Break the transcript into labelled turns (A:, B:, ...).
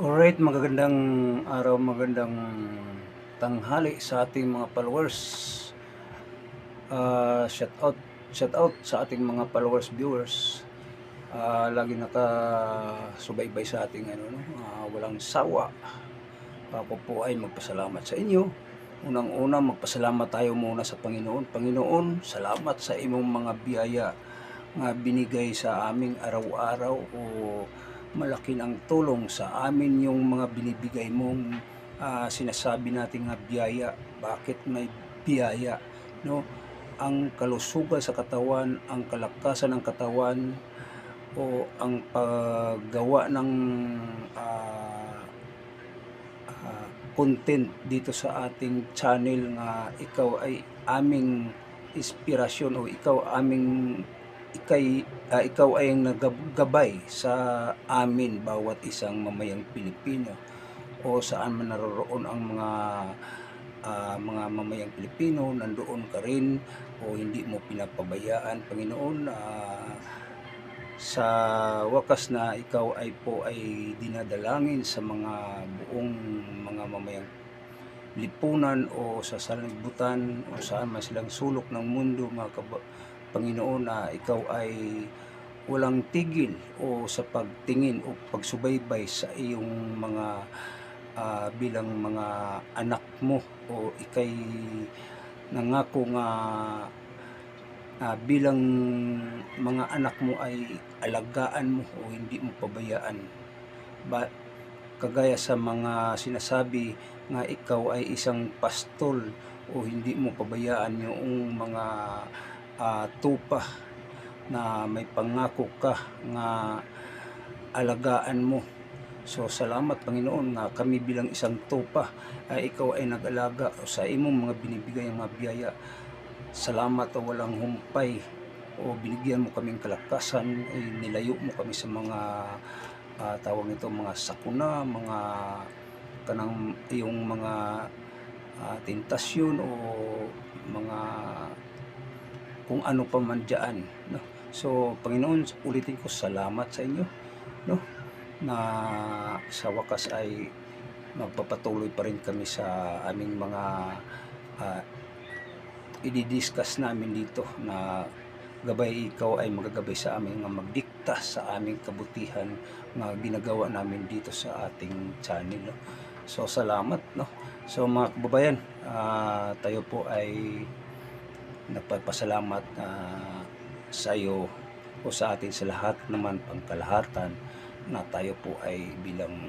A: Alright, magagandang araw, magandang tanghali sa ating mga followers. Shout out sa ating mga followers, viewers. Lagi nakasubaybay sa ating walang sawa. Ako po ay magpasalamat sa inyo. Unang-una, magpasalamat tayo muna sa Panginoon. Panginoon, salamat sa imong mga biyaya nga binigay sa aming araw-araw, o malaki ang tulong sa amin yung mga binibigay mong sinasabi natin nga biyaya. Bakit may biyaya? No? Ang kalusugan sa katawan, ang kalakasan ng katawan, o ang paggawa ng content dito sa ating channel nga ikaw ay aming inspirasyon, o ikaw ay ang nagagabay sa amin, bawat isang mamayang Pilipino, o saan man naroroon ang mga mamayang Pilipino. Nandoon ka rin, o hindi mo pinapabayaan, Panginoon. Sa wakas na ikaw ay dinadalangin sa mga buong mga mamayang lipunan, o sa sanlibutan, o saan man silang sulok ng mundo, Panginoon, na ikaw ay walang tigil o sa pagtingin o pagsubaybay sa iyong mga bilang mga anak mo, o ikay nangako nga bilang mga anak mo ay alagaan mo o hindi mo pabayaan. Kagaya sa mga sinasabi nga ikaw ay isang pastol, o hindi mo pabayaan yung mga tupa na may pangako ka nga alagaan mo. So salamat, Panginoon, nga kami bilang isang tupa ay ikaw ay nag-alaga sa imong mga binibigay ng mga biyaya. Salamat o walang humpay, o binigyan mo kaming kalakasan, ay nilayo mo kami sa mga tawag nito, mga sakuna, mga kanang yung mga tentasyon, o mga kung ano pa man dyan, no? So Panginoon, ulitin ko, salamat sa inyo, no, na sa wakas ay magpapatuloy pa rin kami sa aming mga i-discuss namin dito, na gabay ikaw ay magagabay sa amin nga magdikta sa aming kabutihan na ginagawa namin dito sa ating channel, no? So salamat, no. So mga kababayan, tayo po ay nagpapasalamat sa iyo o sa atin, sa lahat naman pangkalahatan, na tayo po ay bilang